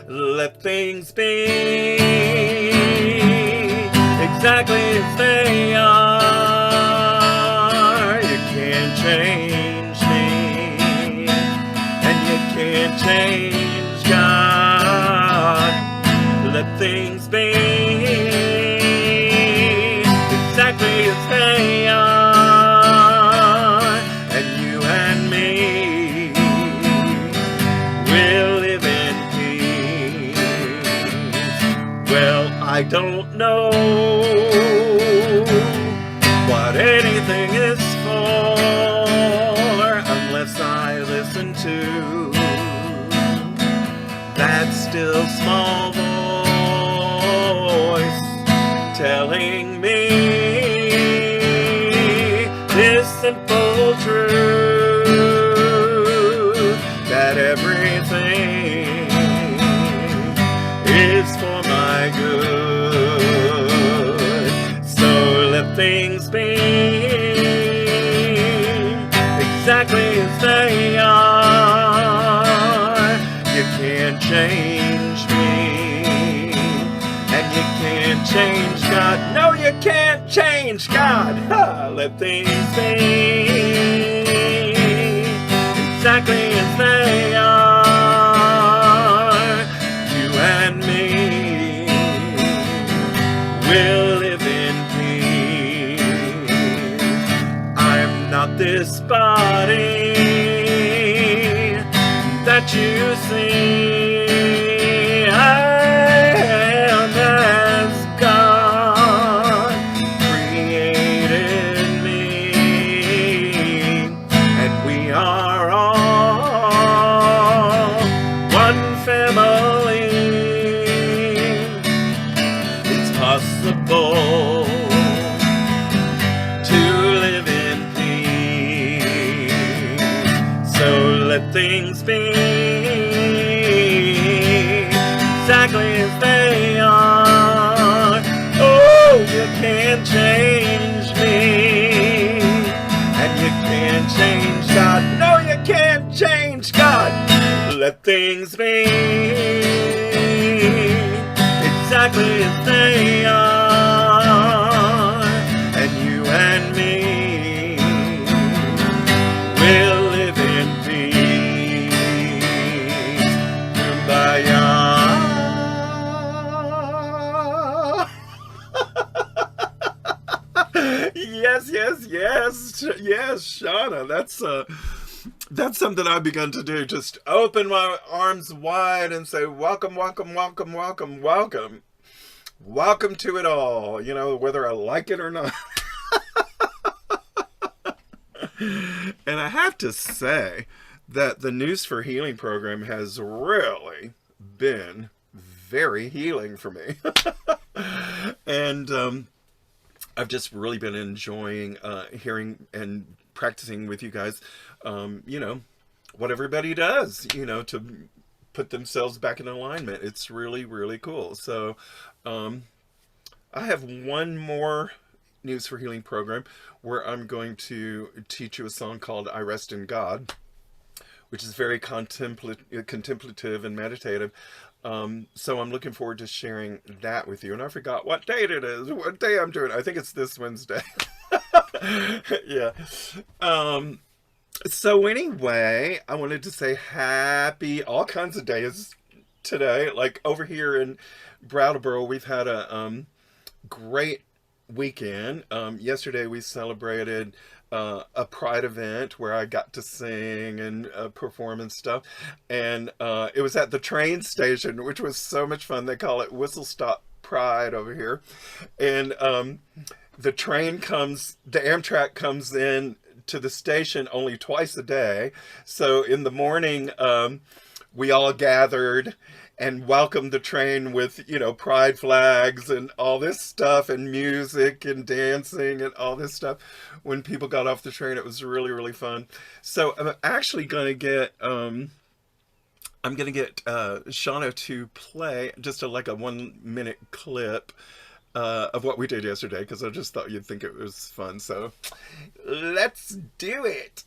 Let things be exactly as they are. You can't change me, and you can't change God. Let things be exactly as they are, and you and me will live in peace. Well, I don't know what anything is for unless I listen to that still small voice telling me this simple truth, that everything is for my good. So let things be exactly as they are. You can't change me, and you can't change God. No, you can't change God. Let things be exactly as they are. You and me will live in peace. I'm not this body that you see. I am as God created me, and we are all one family. It's possible to live in peace. So let things be exactly as they are. Oh, you can't change me, and you can't change God. No, you can't change God. Let things be exactly as they are, and you and me will live in peace. Kumbaya. Yes, Shauna. That's something I've begun to do. Just open my arms wide and say, welcome, welcome, welcome, welcome, welcome. Welcome to it all. You know, whether I like it or not. And I have to say that the News for Healing program has really been very healing for me. And I've just really been enjoying hearing and practicing with you guys, you know, what everybody does, you know, to put themselves back in alignment. It's really, really cool. So I have one more News for Healing program where I'm going to teach you a song called I Rest in God, which is very contemplative and meditative. So I'm looking forward to sharing that with you. And I forgot what date it is, what day I'm doing. I think it's this Wednesday. Yeah. So anyway, I wanted to say happy all kinds of days today. Like over here in Brattleboro, we've had a great weekend. Yesterday we celebrated a Pride event where I got to sing and perform and stuff. And it was at the train station, which was so much fun. They call it Whistle Stop Pride over here. And the Amtrak comes in to the station only twice a day. So in the morning, we all gathered and welcomed the train with, you know, pride flags and all this stuff and music and dancing and all this stuff. When people got off the train, it was really, really fun. So I'm actually going to get, Shauna to play just like a 1 minute clip of what we did yesterday, because I just thought you'd think it was fun. So let's do it.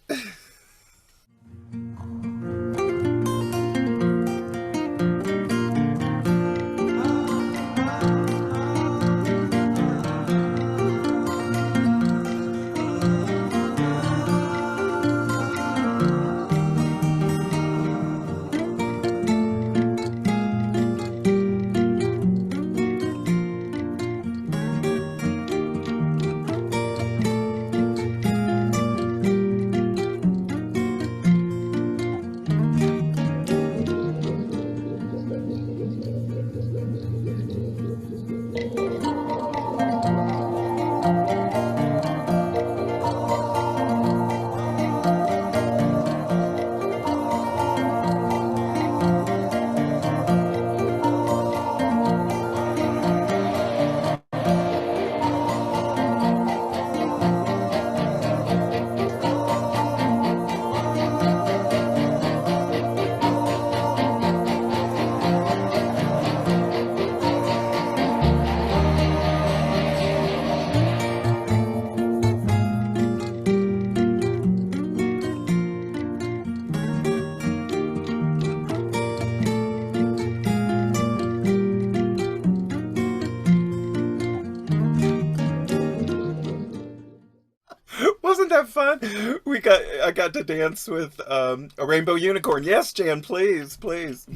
I got to dance with a rainbow unicorn. Yes, Jan, please, please.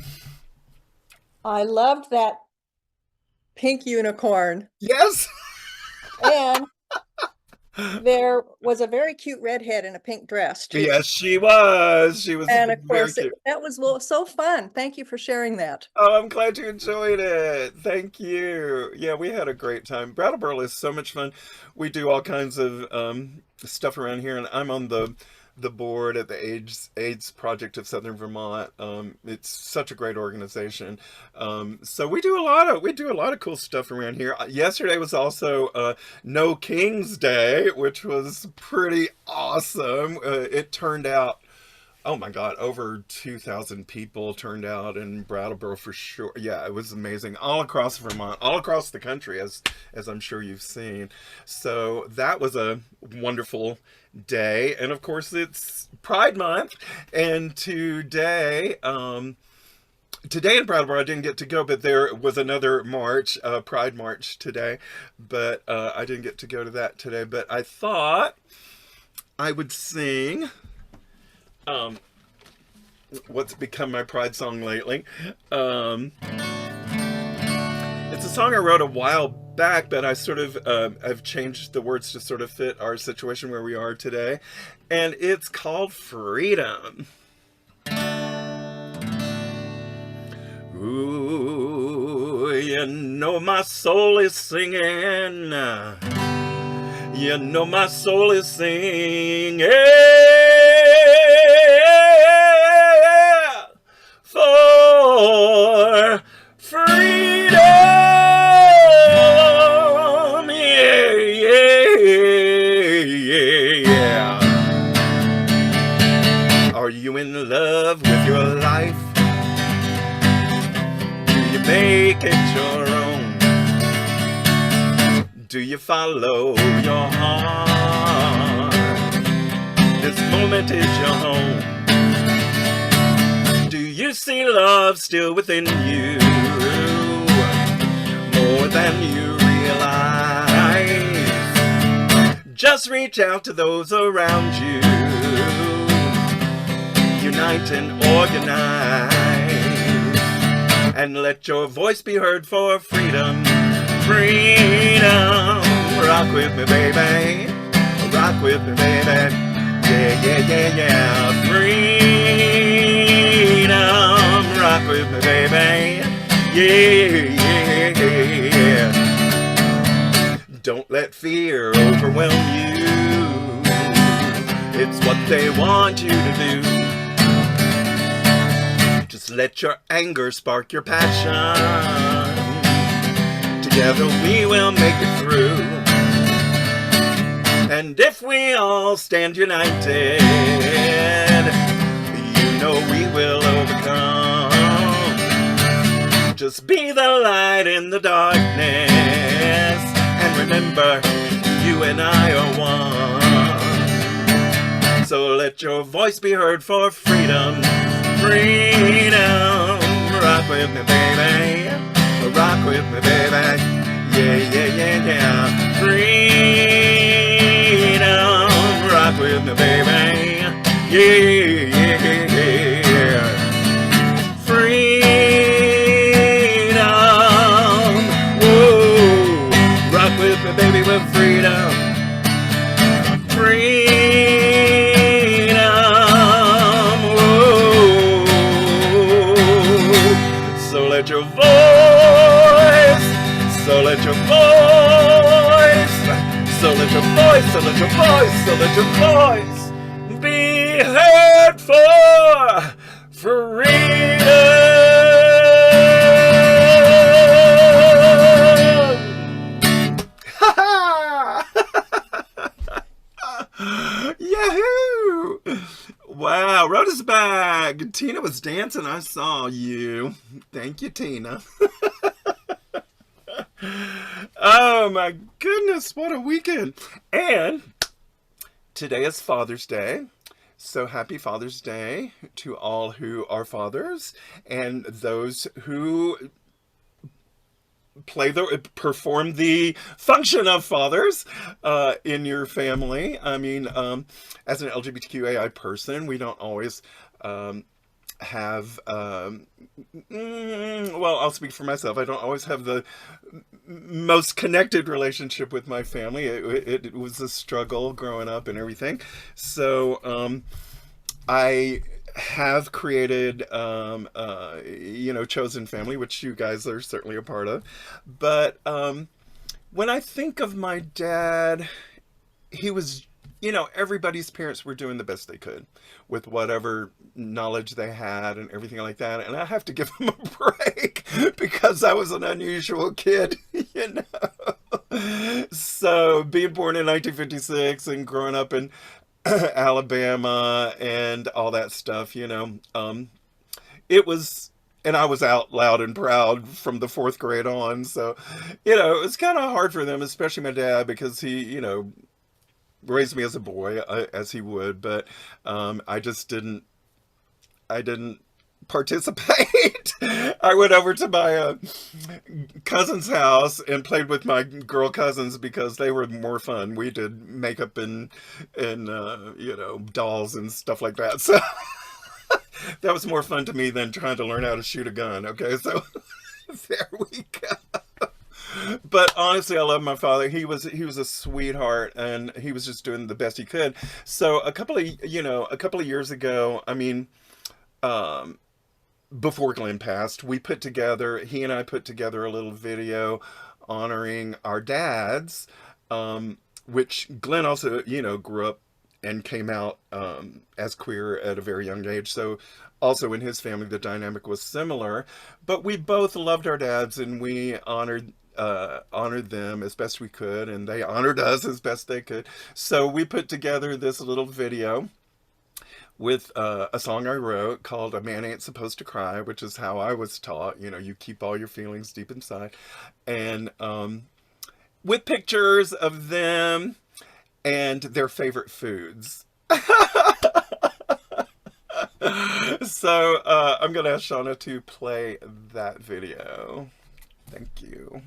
I loved that pink unicorn. Yes. And there was a very cute redhead in a pink dress too. Yes, she was. She was And of very course, cute. that was so fun. Thank you for sharing that. Oh, I'm glad you enjoyed it. Thank you. Yeah, we had a great time. Brattleboro is so much fun. We do all kinds of stuff around here, and I'm on the board at the AIDS Project of Southern Vermont. It's such a great organization. So we do a lot of cool stuff around here. Yesterday was also No King's Day, which was pretty awesome. It turned out. Oh my God, over 2,000 people turned out in Brattleboro for sure. Yeah, it was amazing. All across Vermont, all across the country, as I'm sure you've seen. So that was a wonderful day. And of course, it's Pride Month. And today in Brattleboro, I didn't get to go, but there was another march, Pride March today. But I didn't get to go to that today. But I thought I would sing what's become my pride song lately. It's a song I wrote a while back, but I sort of I've changed the words to sort of fit our situation where we are today, and it's called Freedom. Ooh, you know my soul is singing. You know my soul is singing for freedom. Yeah, yeah, yeah. Are you in love with your life? Do you make it your own? Do you follow your heart? This moment is your home. Do you see love still within you? More than you realize. Just reach out to those around you. Unite and organize. And let your voice be heard for freedom. Freedom, rock with me, baby. Rock with me, baby. Yeah, yeah, yeah, yeah. Freedom, rock with me, baby. Yeah, yeah, yeah. Don't let fear overwhelm you. It's what they want you to do. Just let your anger spark your passion. Together we will make it through. And if we all stand united, you know we will overcome. Just be the light in the darkness. And remember, you and I are one. So let your voice be heard for freedom. Freedom, rock with me, baby. Rock with me, baby. Yeah, yeah, yeah, yeah. Freedom, rock with me, baby. Yeah, yeah, yeah. Freedom. Whoa. Rock with me, baby, with freedom. Freedom. Whoa. So let your voice. So let your voice, so let your voice, so let your voice, so let your voice be heard for freedom. Yahoo! Wow, Rhoda's back. Tina was dancing. I saw you. Thank you, Tina. Oh my goodness, what a weekend. And today is Father's Day. So happy Father's Day to all who are fathers and those who perform the function of fathers in your family. I mean, as an LGBTQAI person, we don't always have well, I'll speak for myself. I don't always have the most connected relationship with my family. It was a struggle growing up and everything. So I have created chosen family, which you guys are certainly a part of. But when I think of my dad, he was, everybody's parents were doing the best they could with whatever knowledge they had and everything like that. And I have to give him a break because I was an unusual kid, So being born in 1956 and growing up in Alabama and all that stuff, it was, and I was out loud and proud from the fourth grade on. So, it was kind of hard for them, especially my dad, because he, raised me as a boy, as he would, but I didn't participate. I went over to my cousin's house and played with my girl cousins because they were more fun. We did makeup and dolls and stuff like that. So that was more fun to me than trying to learn how to shoot a gun. Okay, so there we go. But honestly, I love my father. He was a sweetheart, and he was just doing the best he could. So a couple of years ago, I mean, before Glenn passed, he and I put together a little video honoring our dads, which Glenn also, grew up and came out as queer at a very young age. So also in his family, the dynamic was similar. But we both loved our dads, and we honored them as best we could, and they honored us as best they could. So we put together this little video with a song I wrote called "A Man Ain't Supposed to Cry," which is how I was taught. You keep all your feelings deep inside, and with pictures of them and their favorite foods. So I'm gonna ask Shauna to play that video. Thank you.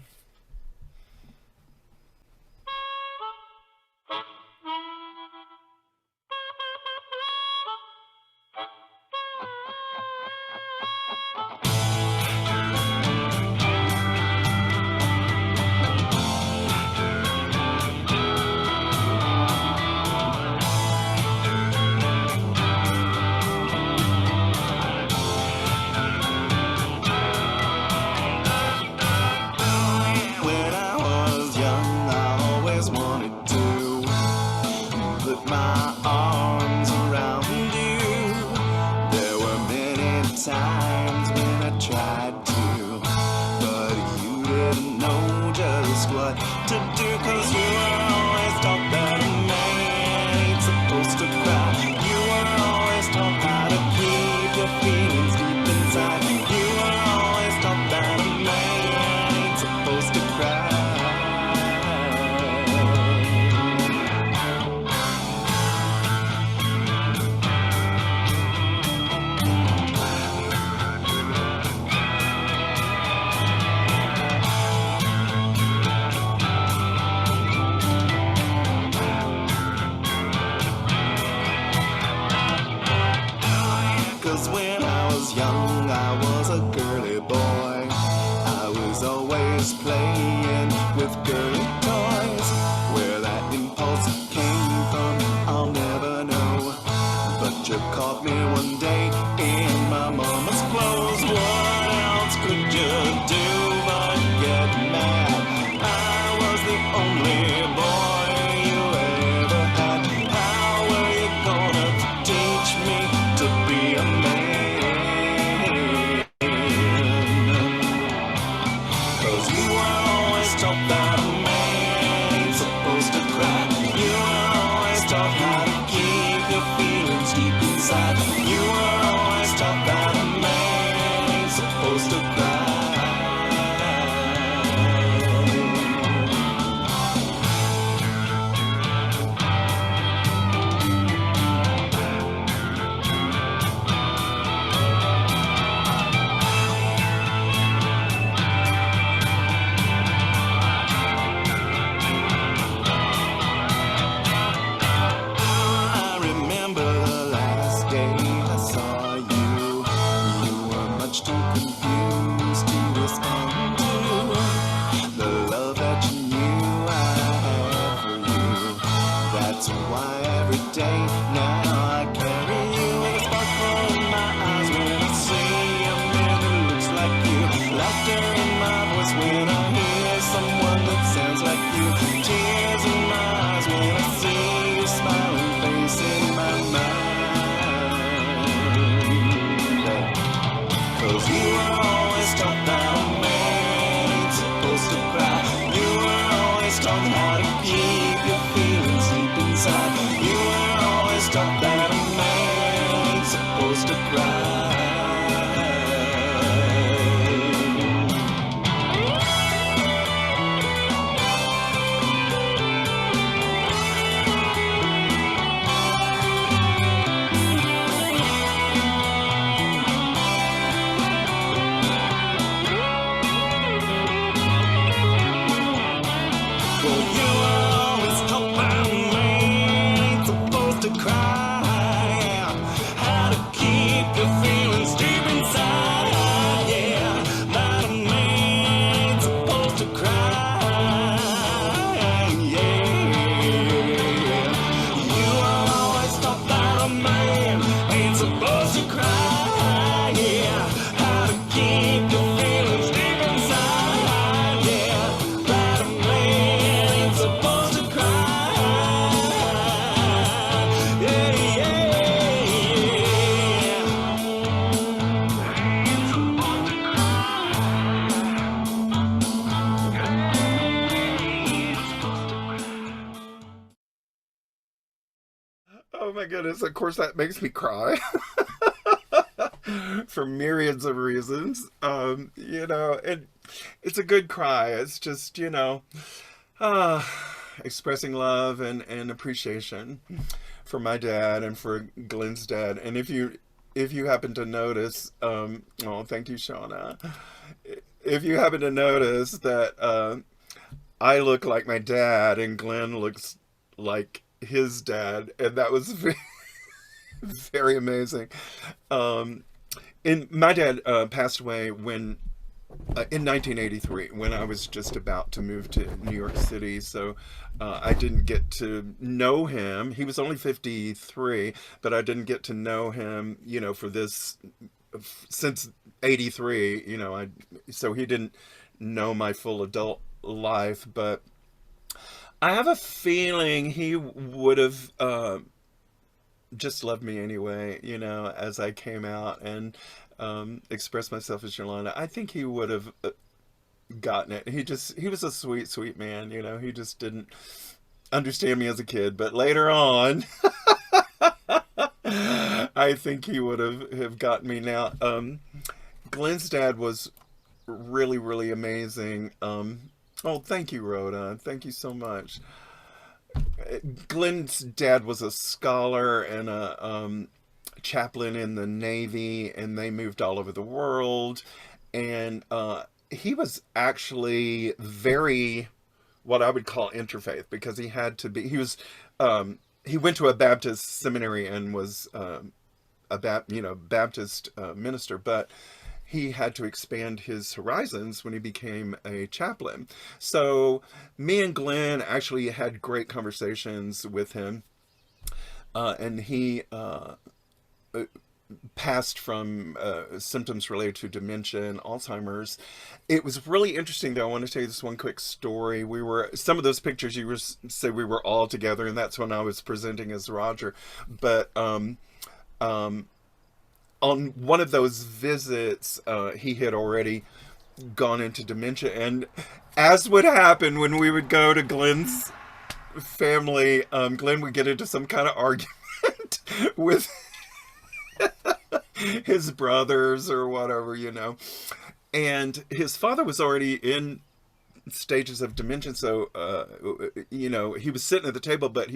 much too confused to respond to the love that you knew I had for you. That's why every day now I carry you with a sparkle in my eyes when I see a man that looks like you. Laughter in my voice when I hear someone that sounds like you. Tears in my eyes when I see your smiling face in my mind. 'Cause you were always taught that a man ain't supposed to cry. You were always taught how to keep your feelings deep inside. You were always taught that a man ain't supposed to cry. Well, you were always taught that a man ain't supposed to cry. How to keep your feelings deep inside. Yeah, that a man ain't supposed to cry. Yeah, you were always taught that a man ain't supposed to cry. Yeah, how to keep your feelings deep inside. Yeah, that a man ain't supposed to cry. Yeah, yeah, Oh my goodness, of course that makes me cry for myriads of reasons. And it's a good cry. It's just, uh, expressing love and appreciation for my dad and for Glenn's dad. And if you happen to notice, oh, thank you, Shauna. If you happen to notice that I look like my dad and Glenn looks like his dad, and that was very, very amazing. Um, and my dad passed away in 1983 when I was just about to move to New York City. So I didn't get to know him. He was only 53, but I didn't get to know him, for this since 83. So he didn't know my full adult life, but I have a feeling he would have just loved me anyway, as I came out and expressed myself as Yolanda. I think he would have gotten it. He was a sweet, sweet man, he just didn't understand me as a kid. But later on, I think he would have gotten me now. Glenn's dad was really, really amazing. Oh, thank you, Rhoda. Thank you so much. Glenn's dad was a scholar and a chaplain in the Navy, and they moved all over the world. And he was actually very, what I would call interfaith, because he had to be. He went to a Baptist seminary and was a Baptist minister, but he had to expand his horizons when he became a chaplain. So me and Glenn actually had great conversations with him, and he passed from symptoms related to dementia and Alzheimer's. It was really interesting, though. I want to tell you this one quick story. Some of those pictures you say we were all together, and that's when I was presenting as Roger. But on one of those visits, he had already gone into dementia. And as would happen when we would go to Glenn's family, Glenn would get into some kind of argument with his brothers or whatever, And his father was already in stages of dementia, so he was sitting at the table, but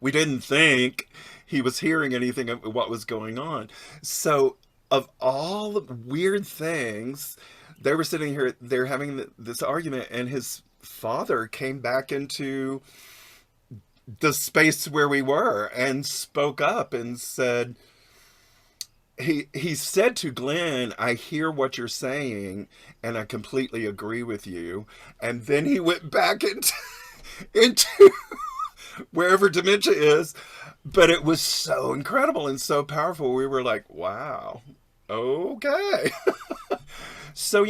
we didn't think he was hearing anything of what was going on. So of all the weird things, they were sitting here, they're having this argument, and his father came back into the space where we were and spoke up and said, he said to Glenn, I hear what you're saying and I completely agree with you. And then he went back into into wherever dementia is. But it was so incredible and so powerful. We were like, wow, okay. So,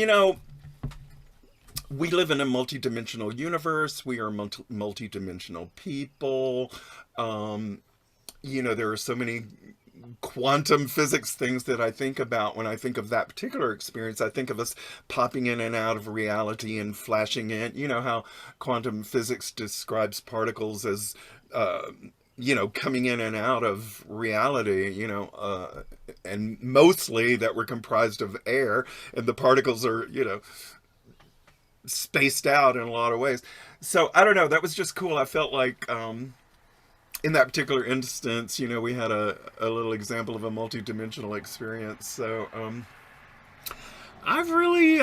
we live in a multidimensional universe. We are multidimensional people. There are so many quantum physics things that I think about when I think of that particular experience. I think of us popping in and out of reality and flashing in. You know how quantum physics describes particles as, coming in and out of reality, and mostly that we're comprised of air and the particles are, spaced out in a lot of ways. So I don't know. That was just cool. I felt like, in that particular instance, we had a little example of a multi-dimensional experience. So I've really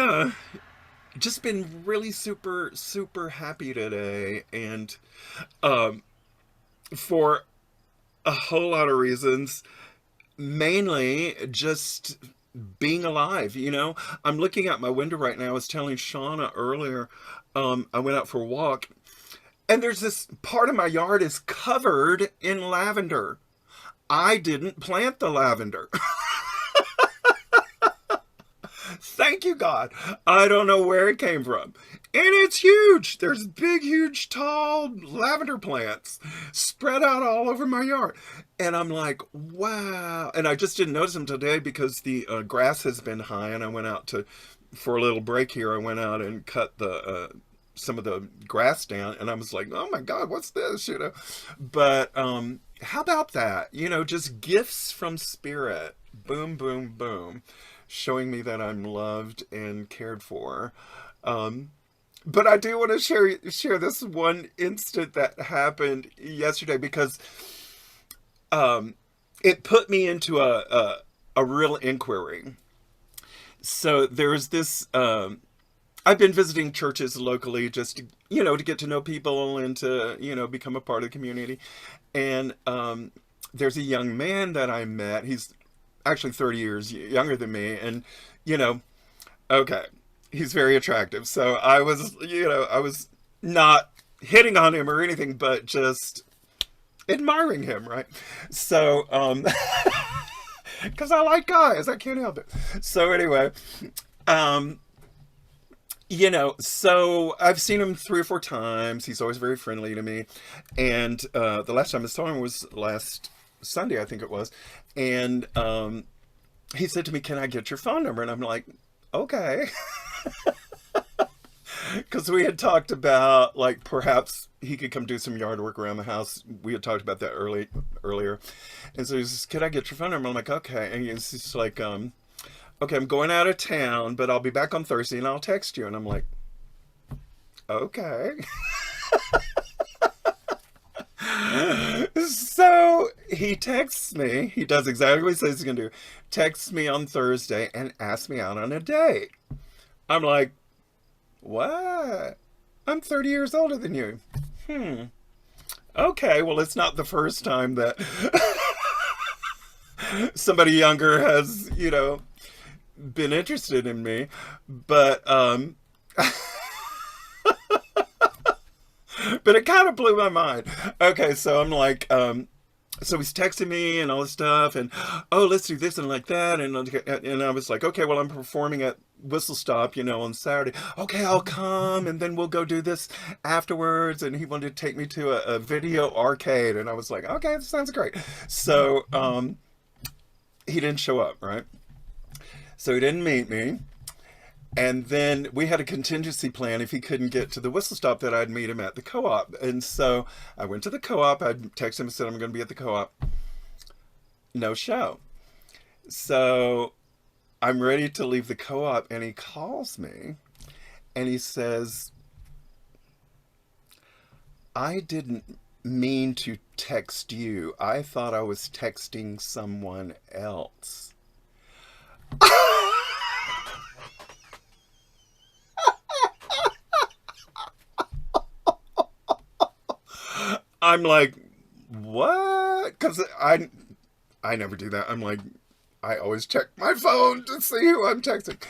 just been really super, super happy today. And for a whole lot of reasons, mainly just being alive. I'm looking out my window right now. I was telling Shauna earlier, I went out for a walk. And there's this part of my yard is covered in lavender. I didn't plant the lavender. Thank you, God. I don't know where it came from. And it's huge. There's big, huge, tall lavender plants spread out all over my yard. And I'm like, wow. And I just didn't notice them today because the grass has been high. And I went out for a little break here, I went out and cut some of the grass down, and I was like, oh my God, what's this, But how about that? Just gifts from spirit. Boom, boom, boom. Showing me that I'm loved and cared for. But I do want to share this one instant that happened yesterday because it put me into a real inquiry. So there was this... I've been visiting churches locally just to, to get to know people and to, become a part of the community. And there's a young man that I met. He's actually 30 years younger than me. And, okay, he's very attractive. So I was not hitting on him or anything, but just admiring him, right? So, because I like guys, I can't help it. So anyway, so I've seen him 3 or 4 times. He's always very friendly to me. And the last time I saw him was last Sunday, I think it was. And he said to me, can I get your phone number? And I'm like, okay. Because we had talked about, like, perhaps he could come do some yard work around the house. We had talked about that earlier. And so he says, can I get your phone number? I'm like, okay. And he's just like, okay, I'm going out of town, but I'll be back on Thursday and I'll text you. And I'm like, okay. So he texts me. He does exactly what he says he's going to do. Texts me on Thursday and asks me out on a date. I'm like, what? I'm 30 years older than you. Okay, well, it's not the first time that somebody younger has, been interested in me, but but it kind of blew my mind. Okay, so I'm like, so he's texting me and all this stuff, and oh, let's do this and like that, and I was like, okay, well, I'm performing at Whistle Stop, on Saturday. Okay, I'll come, and then we'll go do this afterwards. And he wanted to take me to a video arcade, and I was like, okay, that sounds great. So he didn't show up, right? So he didn't meet me. And then we had a contingency plan if he couldn't get to the Whistle Stop that I'd meet him at the co-op. And so I went to the co-op. I texted him and said, I'm going to be at the co-op. No show. So I'm ready to leave the co-op, and he calls me and he says, I didn't mean to text you. I thought I was texting someone else. I'm like, what? Because I never do that. I'm like, I always check my phone to see who I'm texting.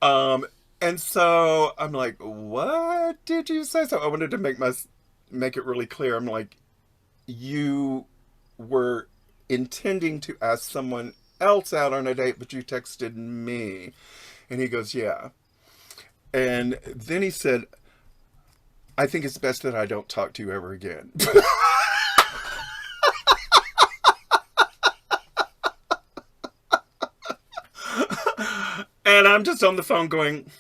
Um, and so I'm like, what did you say? So I wanted to make it really clear. I'm like, you were intending to ask someone else out on a date, but you texted me. And he goes, yeah. And then he said, I think it's best that I don't talk to you ever again. And I'm just on the phone going,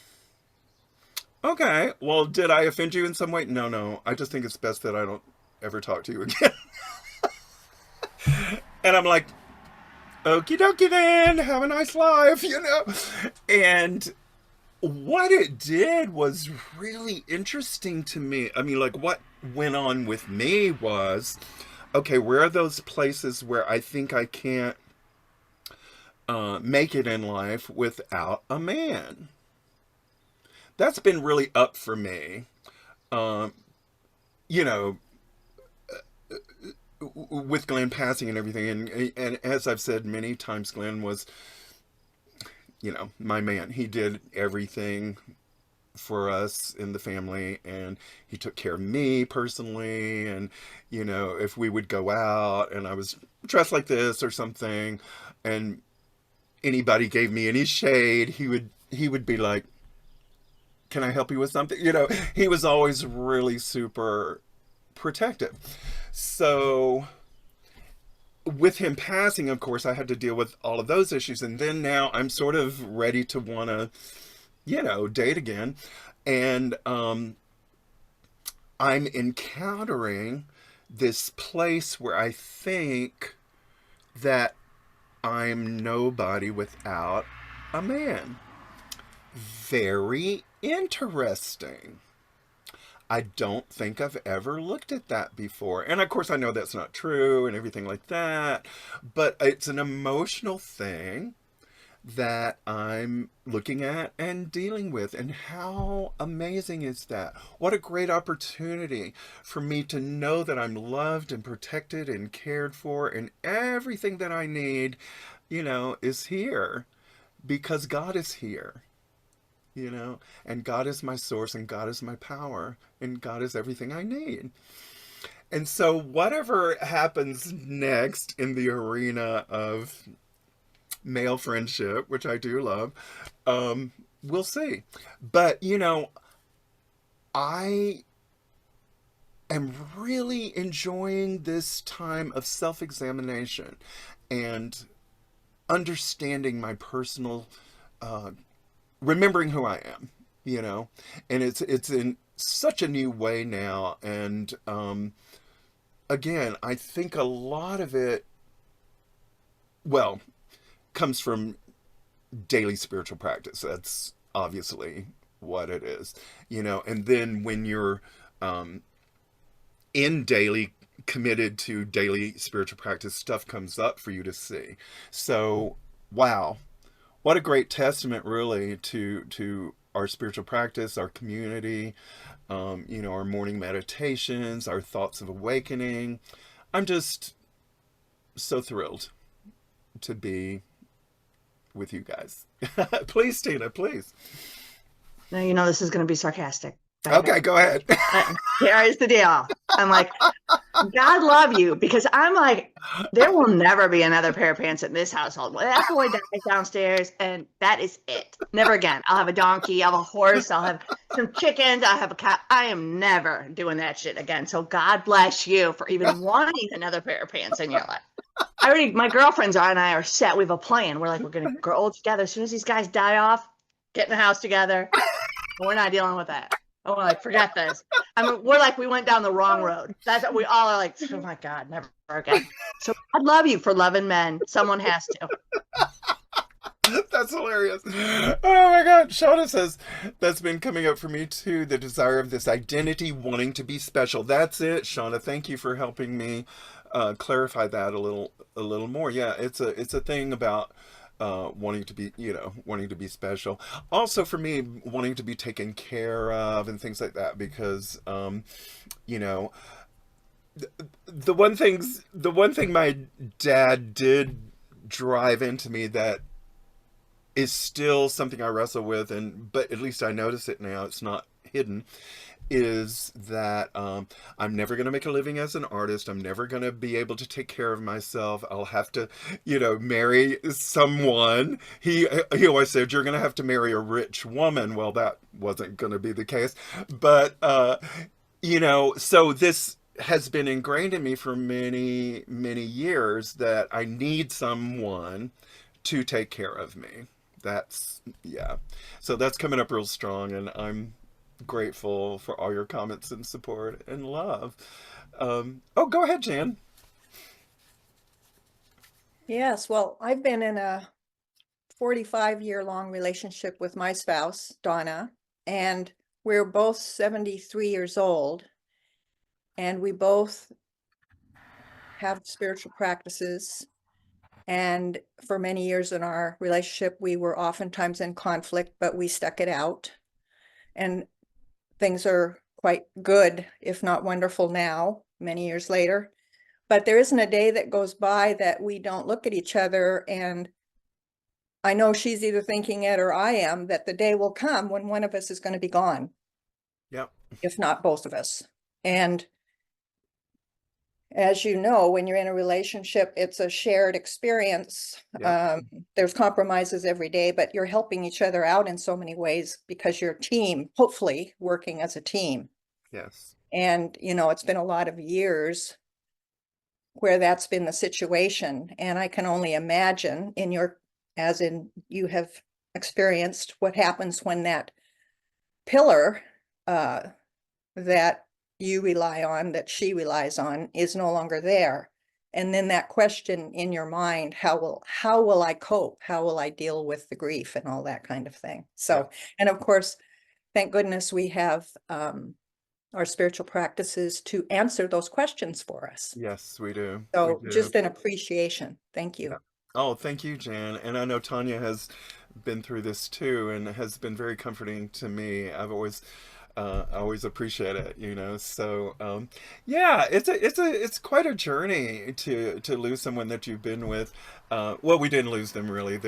okay, well, did I offend you in some way? No, no. I just think it's best that I don't ever talk to you again. And I'm like, okie dokie then, have a nice life, you know? And what it did was really interesting to me. I mean, like, what went on with me was, okay, where are those places where I think I can't make it in life without a man? That's been really up for me. Um, you know, with Glenn passing and everything, and as I've said many times, Glenn was, you know, my man. He did everything for us in the family, and he took care of me personally. And you know, if we would go out and I was dressed like this or something, and anybody gave me any shade, he would be like, can I help you with something? You know, he was always really super protective. So with him passing, of course, I had to deal with all of those issues. And then now I'm sort of ready to want to, you know, date again. And I'm encountering this place where I think that I'm nobody without a man. Very interesting. I don't think I've ever looked at that before. And of course, I know that's not true and everything like that, but it's an emotional thing that I'm looking at and dealing with. And how amazing is that? What a great opportunity for me to know that I'm loved and protected and cared for, and everything that I need, you know, is here because God is here. You know, and God is my source, and God is my power, and God is everything I need. And so, whatever happens next in the arena of male friendship, which I do love, we'll see. But, you know, I am really enjoying this time of self examination and understanding my personal remembering who I am, you know, and it's in such a new way now. And again, I think a lot of it, well, comes from daily spiritual practice. That's obviously what it is, you know. And then when you're in daily committed to daily spiritual practice, stuff comes up for you to see. So, wow. What a great testament, really, to our spiritual practice, our community, you know, our morning meditations, our thoughts of awakening. I'm just so thrilled to be with you guys. Please, Tina, please. Now, you know, this is going to be sarcastic. Okay, go ahead. Here's the deal. I'm like, God love you, because I'm like, there will never be another pair of pants in this household. That boy dies downstairs, and that is it. Never again. I'll have a donkey, I'll have a horse, I'll have some chickens, I'll have a cat. I am never doing that shit again. So God bless you for even wanting another pair of pants in your life. My girlfriends and I are set. We have a plan. We're like, we're going to grow old together. As soon as these guys die off, get in the house together. We're not dealing with that. And we're like, forget this. I mean, we're like, we went down the wrong road. That's what we all are like, oh my God, never again. So I love you for loving men. Someone has to. That's hilarious. Oh my God. Shauna says, that's been coming up for me too. The desire of this identity, wanting to be special. That's it, Shauna. Thank you for helping me clarify that a little more. Yeah, it's a thing about wanting to be, you know, wanting to be special. Also for me, wanting to be taken care of and things like that, because, you know, the one thing my dad did drive into me that is still something I wrestle with, and but at least I notice it now. It's not hidden. Is that I'm never going to make a living as an artist. I'm never going to be able to take care of myself. I'll have to, marry someone. He always said you're going to have to marry a rich woman. Well, that wasn't going to be the case, but so this has been ingrained in me for many, many years that I need someone to take care of me. That's, yeah. So that's coming up real strong, and I'm grateful for all your comments and support and love. Oh, go ahead, Jan. Yes, well, I've been in a 45-year-long relationship with my spouse, Donna, and we're both 73 years old, and we both have spiritual practices. And for many years in our relationship, we were oftentimes in conflict, but we stuck it out. And things are quite good, if not wonderful now, many years later. But there isn't a day that goes by that we don't look at each other. And I know she's either thinking it or I am, that the day will come when one of us is going to be gone. Yep. If not both of us. And as you know, when you're in a relationship, it's a shared experience. Yep. There's compromises every day, but you're helping each other out in so many ways because you're a team, hopefully working as a team. Yes. And, it's been a lot of years where that's been the situation. And I can only imagine you have experienced what happens when that pillar that you rely on, that she relies on, is no longer there. And then that question in your mind, how will I cope? How will I deal with the grief and all that kind of thing? So, and of course, thank goodness we have our spiritual practices to answer those questions for us. Yes, we do. So We do. just an appreciation. Thank you. Yeah. Oh, thank you, Jan. And I know Tanya has been through this too, and has been very comforting to me. I always appreciate it. So yeah, it's quite a journey to lose someone that you've been with. Well, we didn't lose them really.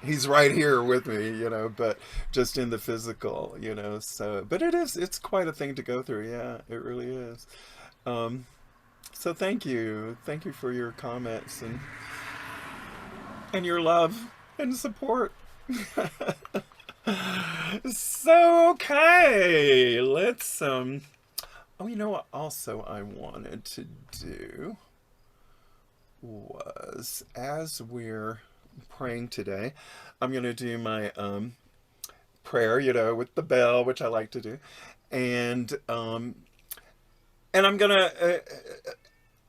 He's right here with me, but just in the physical, So, but it's quite a thing to go through. Yeah, it really is. So thank you for your comments and your love and support. So, okay, let's oh, you know what also I wanted to do was, as we're praying today, I'm going to do my prayer, with the bell, which I like to do. And I'm going to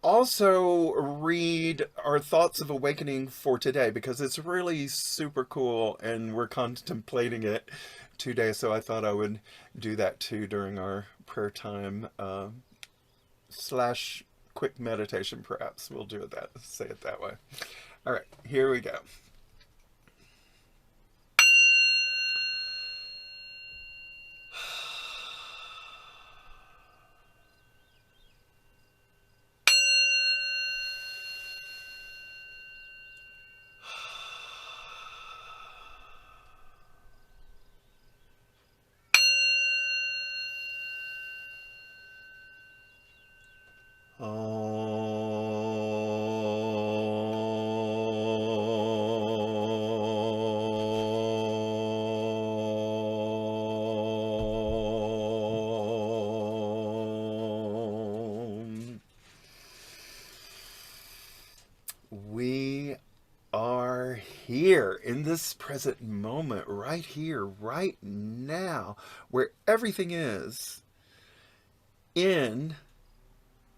also read our thoughts of awakening for today, because it's really super cool and we're contemplating it today. So I thought I would do that too during our prayer time / quick meditation, perhaps. We'll do it say it that way. All right, here we go. We are here in this present moment, right here, right now, where everything is, in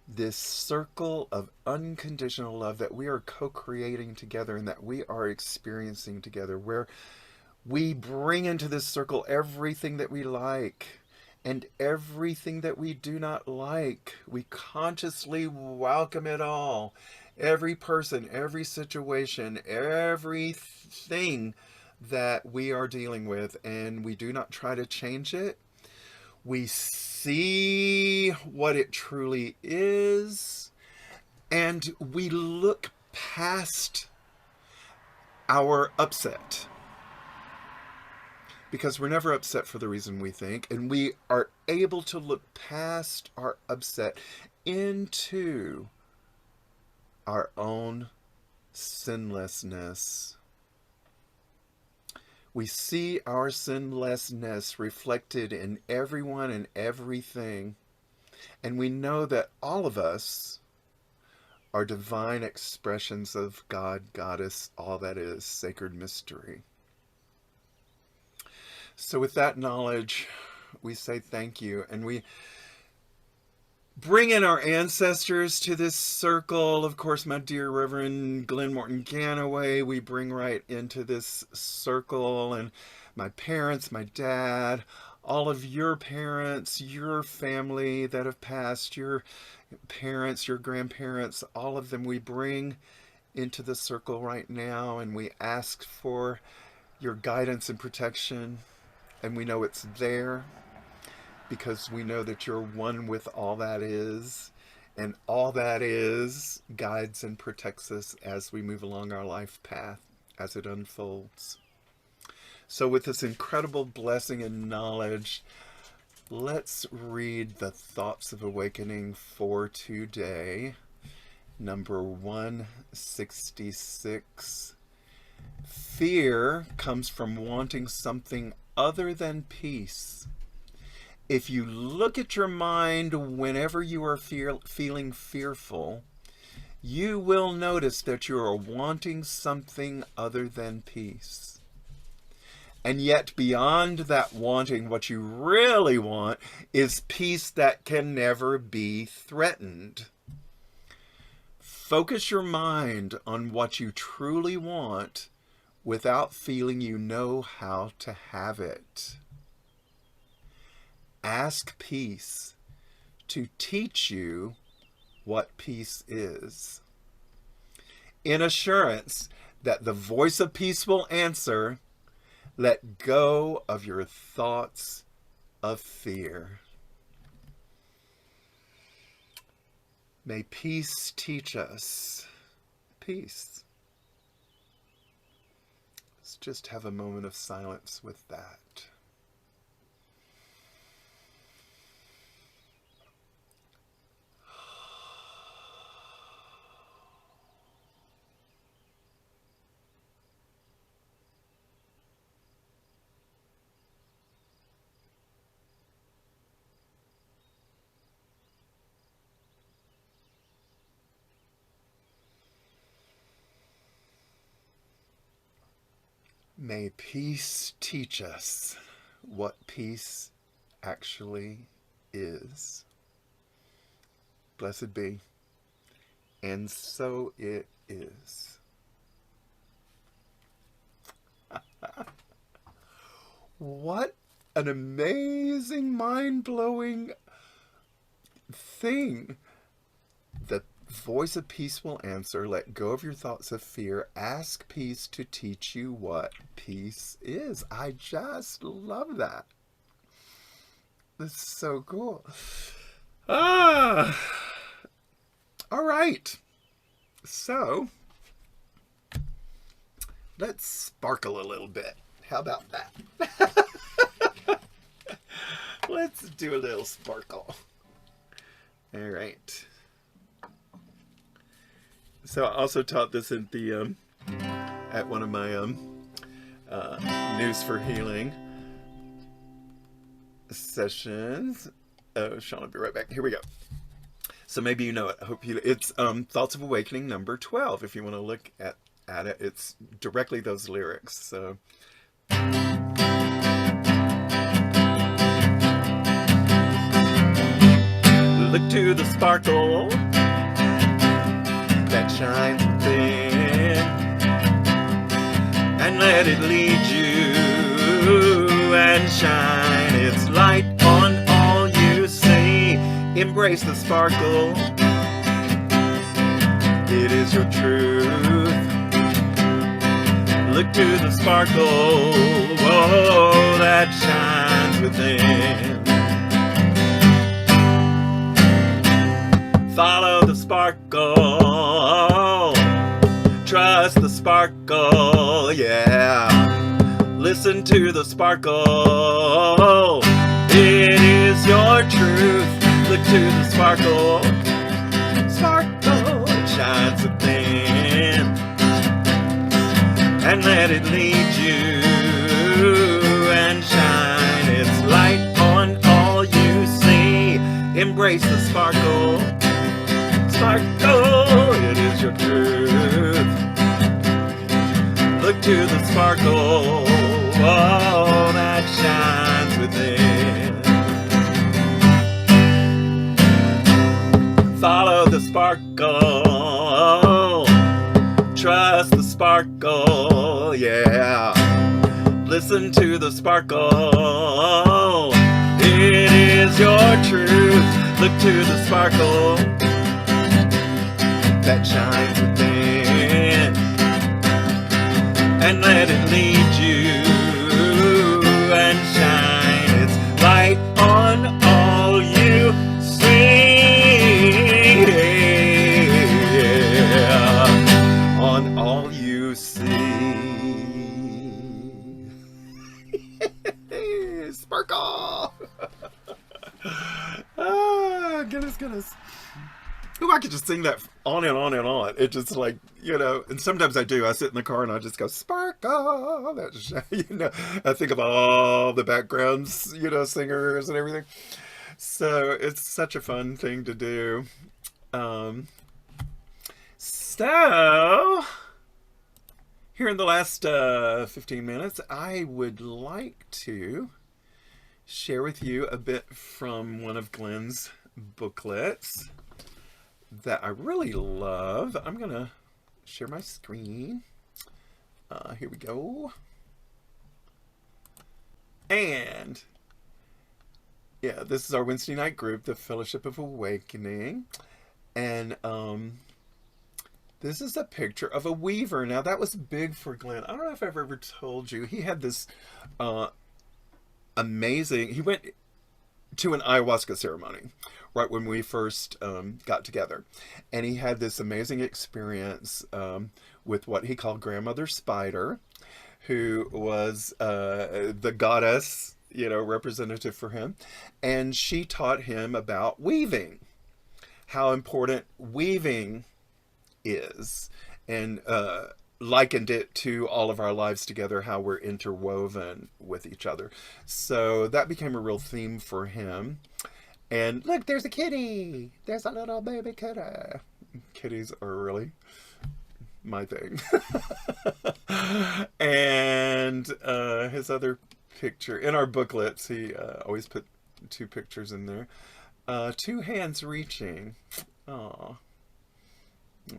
this circle of unconditional love that we are co-creating together and that we are experiencing together, where we bring into this circle everything that we like and everything that we do not like. We consciously welcome it all. Every person, every situation, everything that we are dealing with, and we do not try to change it. We see what it truly is, and we look past our upset. Because we're never upset for the reason we think, and we are able to look past our upset into our own sinlessness. We see our sinlessness reflected in everyone and everything, and we know that all of us are divine expressions of God, Goddess, all that is, sacred mystery. So with that knowledge, we say thank you, and we bring in our ancestors to this circle. Of course, my dear Reverend Glenn Morton Ganaway, we bring right into this circle, and my parents, my dad, all of your parents, your family that have passed, your parents, your grandparents, all of them we bring into the circle right now, and we ask for your guidance and protection. And we know it's there because we know that you're one with all that is, and all that is guides and protects us as we move along our life path as it unfolds. So with this incredible blessing and knowledge, let's read the Thoughts of Awakening for today, number 166. Fear comes from wanting something other than peace. If you look at your mind whenever you are feeling fearful, you will notice that you are wanting something other than peace. And yet beyond that wanting, what you really want is peace that can never be threatened. Focus your mind on what you truly want without feeling you know how to have it. Ask peace to teach you what peace is, in assurance that the voice of peace will answer. Let go of your thoughts of fear. May peace teach us peace. Let's just have a moment of silence with that. May peace teach us what peace actually is. Blessed be. And so it is. What an amazing, mind-blowing thing. The voice of peace will answer. Let go of your thoughts of fear. Ask peace to teach you what peace is. I just love that. That's so cool. All right. So, let's sparkle a little bit. How about that? Let's do a little sparkle. All right. So I also taught this at the at one of my News for Healing sessions. Oh, Sean, I'll be right back. Here we go. So maybe you know it. I hope you. It's Thoughts of Awakening number 12. If you want to look at it, it's directly those lyrics. So. Look to the sparkle that shines within, and let it lead you and shine its light on all you see. Embrace the sparkle, it is your truth. Look to the sparkle, whoa, that shines within. Follow the sparkle, trust the sparkle, yeah. Listen to the sparkle. It is your truth. Look to the sparkle. Sparkle, it shines within. And let it lead you and shine its light on all you see. Embrace the sparkle. Sparkle, it is your truth. Look to the sparkle, oh, that shines within. Follow the sparkle, trust the sparkle, yeah. Listen to the sparkle, it is your truth. Look to the sparkle that shines within, and let it lead you and shine its light on all you see. Yeah. On all you see. Sparkle. Ah, goodness. Ooh, I could just sing that on and on and on. It just like, you know, and sometimes I do. I sit in the car and I just go, sparkle. That's, you know, I think of all the backgrounds, you know, singers and everything. So it's such a fun thing to do. So here in the last 15 minutes, I would like to share with you a bit from one of Glenn's booklets that I really love. I'm gonna share my screen. Here we go. And yeah, this is our Wednesday night group, the Fellowship of Awakening. And this is a picture of a weaver. Now that was big for Glenn. I don't know if I've ever told you. He had this amazing, he went to an ayahuasca ceremony right when we first got together, and he had this amazing experience with what he called Grandmother Spider, who was the goddess, you know, representative for him, and she taught him about weaving, how important weaving is, and likened it to all of our lives together, how we're interwoven with each other. So that became a real theme for him. And look, there's a kitty. There's a little baby kitty. Kitties are really my thing. And his other picture, in our booklets, he always put two pictures in there. Two hands reaching. Aw.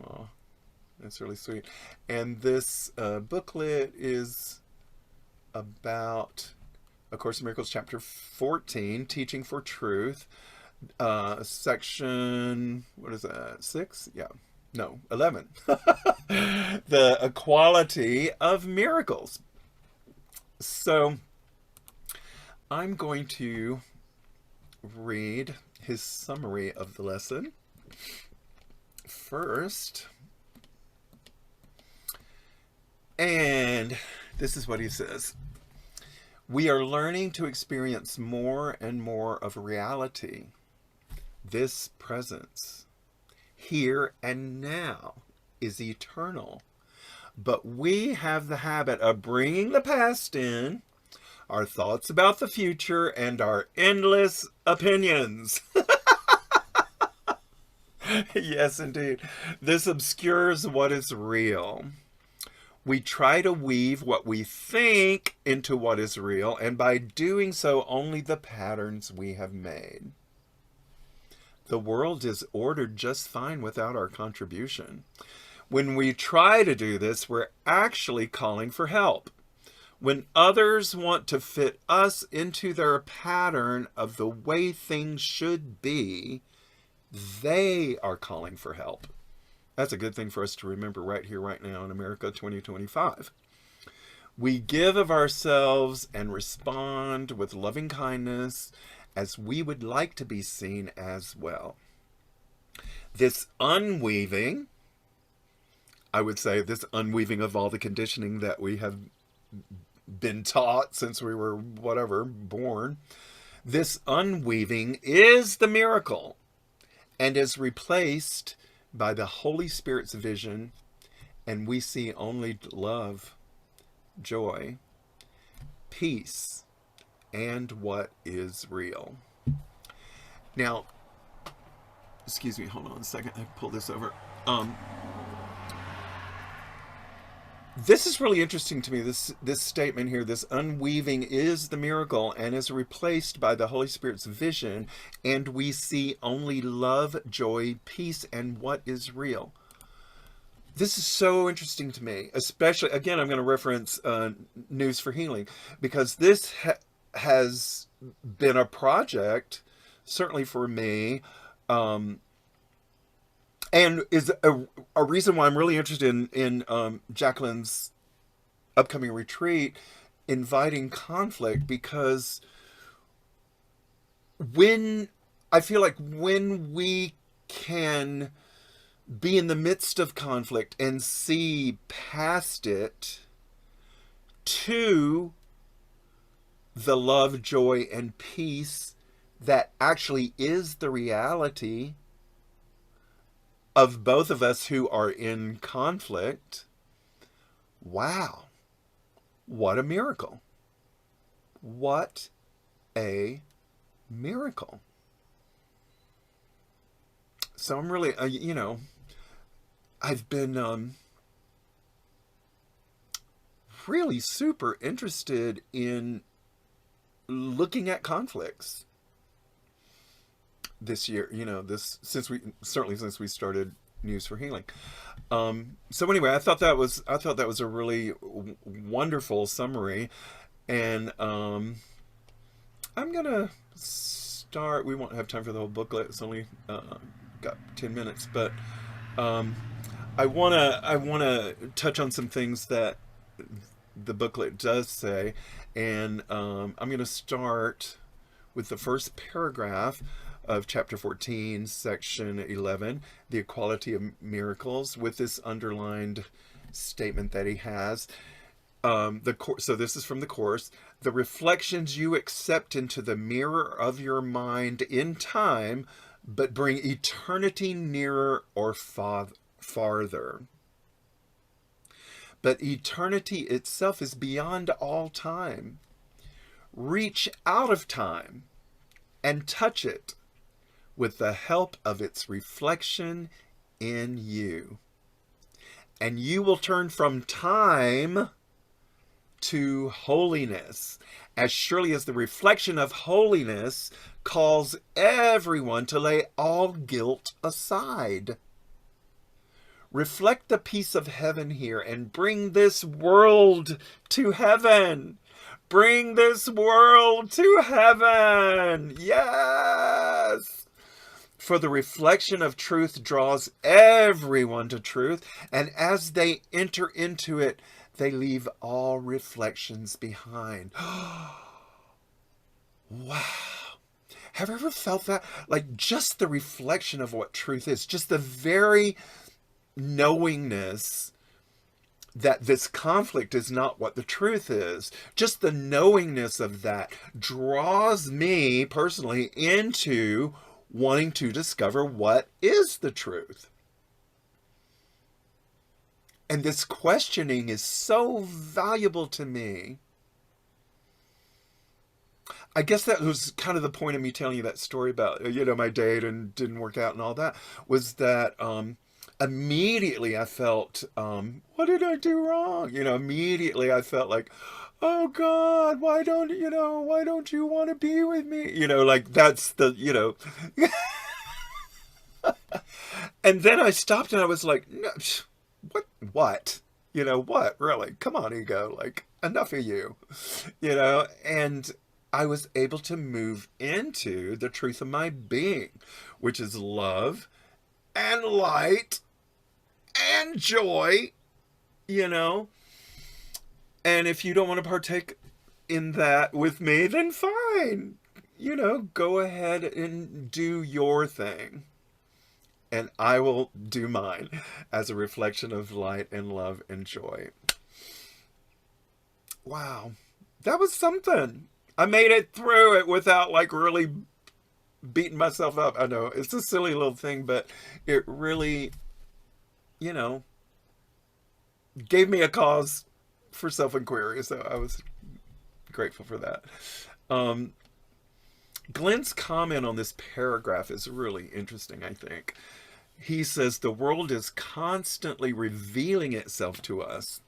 Aw. That's really sweet. And this booklet is about A Course in Miracles, chapter 14, Teaching for Truth, section, what is that, 6? Yeah, no, 11. The Equality of Miracles. So I'm going to read his summary of the lesson first. And this is what he says. We are learning to experience more and more of reality. This presence, here and now, is eternal. But we have the habit of bringing the past in, our thoughts about the future, and our endless opinions. Yes, indeed. This obscures what is real. We try to weave what we think into what is real, and by doing so, only the patterns we have made. The world is ordered just fine without our contribution. When we try to do this, we're actually calling for help. When others want to fit us into their pattern of the way things should be, they are calling for help. That's a good thing for us to remember right here, right now in America 2025. We give of ourselves and respond with loving kindness as we would like to be seen as well. This unweaving, I would say, this unweaving of all the conditioning that we have been taught since we were, whatever, born. This unweaving is the miracle and is replaced by the Holy Spirit's vision, and we see only love, joy, peace, and what is real. Now, excuse me, hold on a second. I pull this over. This is really interesting to me, this statement here. This unweaving is the miracle and is replaced by the Holy Spirit's vision, and we see only love, joy, peace, and what is real. This is so interesting to me, especially, again, I'm going to reference News for Healing, because this has been a project, certainly for me, and is a reason why I'm really interested in Jacqueline's upcoming retreat, inviting conflict, because I feel like when we can be in the midst of conflict and see past it to the love, joy, and peace that actually is the reality of both of us who are in conflict, wow, what a miracle. What a miracle. So I'm really, I've been really super interested in looking at conflicts this year, since we started News for Healing. So anyway, I thought that was a really wonderful summary, and I'm gonna start. We won't have time for the whole booklet. It's only got 10 minutes, but I wanna touch on some things that the booklet does say, and I'm gonna start with the first paragraph of chapter 14, section 11, the equality of miracles, with this underlined statement that he has. So this is from the Course. The reflections you accept into the mirror of your mind in time, but bring eternity nearer or farther. But eternity itself is beyond all time. Reach out of time and touch it with the help of its reflection in you. And you will turn from time to holiness, as surely as the reflection of holiness calls everyone to lay all guilt aside. Reflect the peace of heaven here and bring this world to heaven. Bring this world to heaven. Yes. For the reflection of truth draws everyone to truth, and as they enter into it, they leave all reflections behind. Wow. Have you ever felt that? Like, just the reflection of what truth is, just the very knowingness that this conflict is not what the truth is, just the knowingness of that draws me personally into wanting to discover what is the truth. And this questioning is so valuable to me. I guess that was kind of the point of me telling you that story about, my date and didn't work out and all that, was that immediately I felt, what did I do wrong? Immediately I felt like, oh God, why don't you want to be with me? Like that's the, and then I stopped and I was like, no, what? What? Really? Come on, ego. Like, enough of you. And I was able to move into the truth of my being, which is love and light and joy, And if you don't want to partake in that with me, then fine. Go ahead and do your thing. and I will do mine as a reflection of light and love and joy. Wow. That was something. I made it through it without like really beating myself up. I know it's a silly little thing, but it really, you know, gave me a cause for self-inquiry. So I was grateful for that. Glenn's comment on this paragraph is really interesting, I think. He says, the world is constantly revealing itself to us.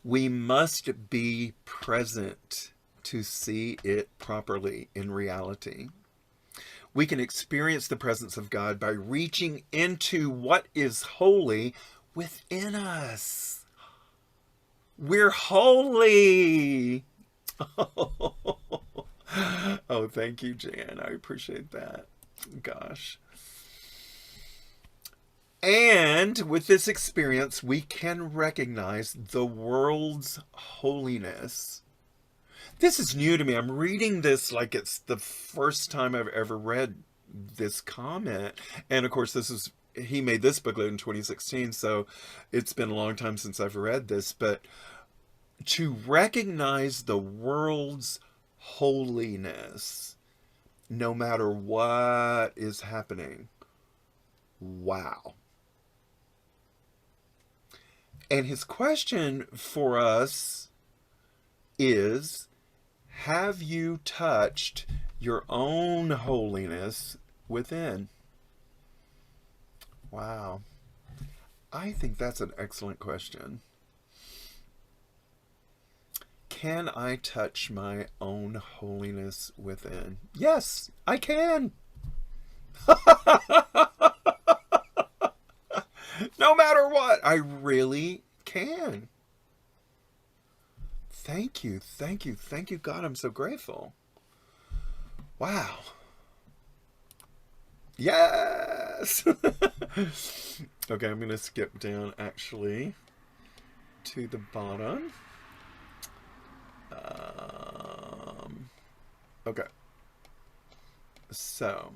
We must be present to see it properly in reality. We can experience the presence of God by reaching into what is holy within us. We're holy. Oh, thank you, Jan. I appreciate that. Gosh. And with this experience, we can recognize the world's holiness. This is new to me. I'm reading this like it's the first time I've ever read this comment. And of course, he made this booklet in 2016, so it's been a long time since I've read this. But to recognize the world's holiness, no matter what is happening. Wow. And his question for us is, have you touched your own holiness within? Wow. I think that's an excellent question. Can I touch my own holiness within? Yes, I can. No matter what, I really can. Thank you, thank you, thank you, God. I'm so grateful. Wow. Yes. Okay, I'm going to skip down actually to the bottom. Okay. So.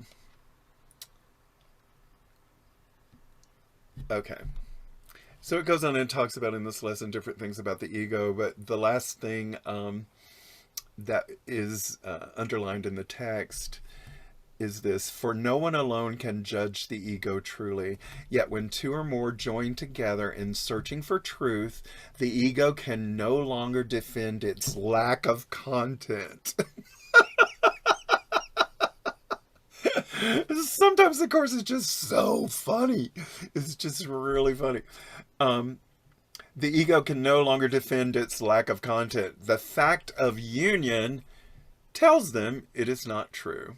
Okay. So it goes on and talks about in this lesson different things about the ego, but the last thing that is underlined in the text is this: for no one alone can judge the ego truly, yet when two or more join together in searching for truth, the ego can no longer defend its lack of content. Sometimes the course is just so funny. It's just really funny. The ego can no longer defend its lack of content. The fact of union tells them it is not true.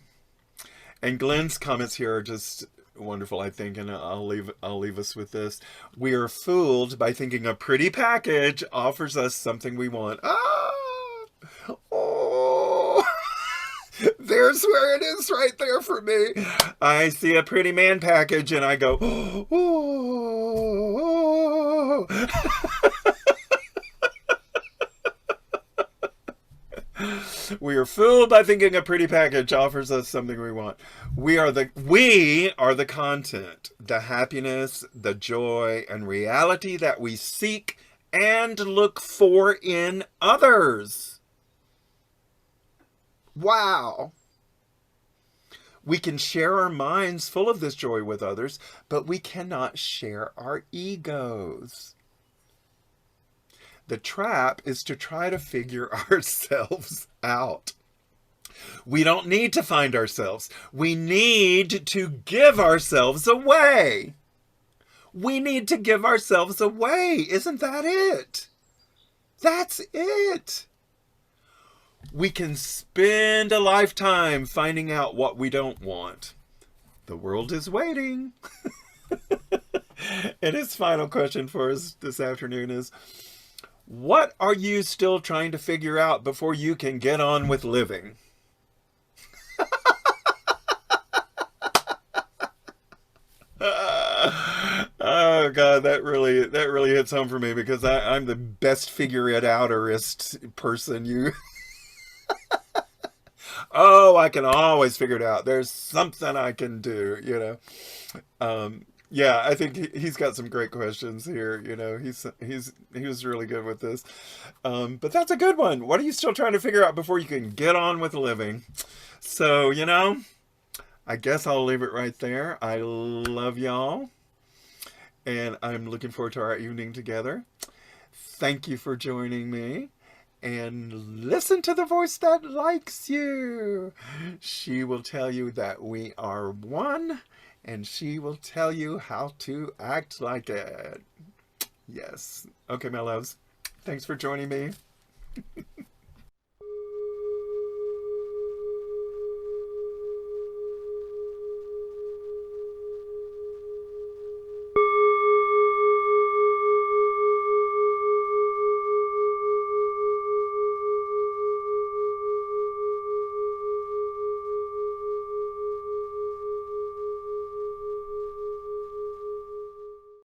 And Glenn's comments here are just wonderful, I think, and I'll leave us with this. We are fooled by thinking a pretty package offers us something we want. Oh, there's where it is right there for me. I see a pretty man package and I go, oh. We are fooled by thinking a pretty package offers us something we want. We are the content, the happiness, the joy, and reality that we seek and look for in others. Wow. We can share our minds full of this joy with others, but we cannot share our egos. The trap is to try to figure ourselves out. We don't need to find ourselves. We need to give ourselves away. We need to give ourselves away. Isn't that it? That's it. We can spend a lifetime finding out what we don't want. The world is waiting. And his final question for us this afternoon is, what are you still trying to figure out before you can get on with living? Oh God, that really hits home for me, because I'm the best figure it outerist person. Oh, I can always figure it out. There's something I can do, you know. Yeah, I think he's got some great questions here. You know, he was really good with this. But that's a good one. What are you still trying to figure out before you can get on with living? So, you know, I guess I'll leave it right there. I love y'all, and I'm looking forward to our evening together. Thank you for joining me. And listen to the voice that likes you. She will tell you that we are one, and she will tell you how to act like it. Yes. Okay, my loves. Thanks for joining me.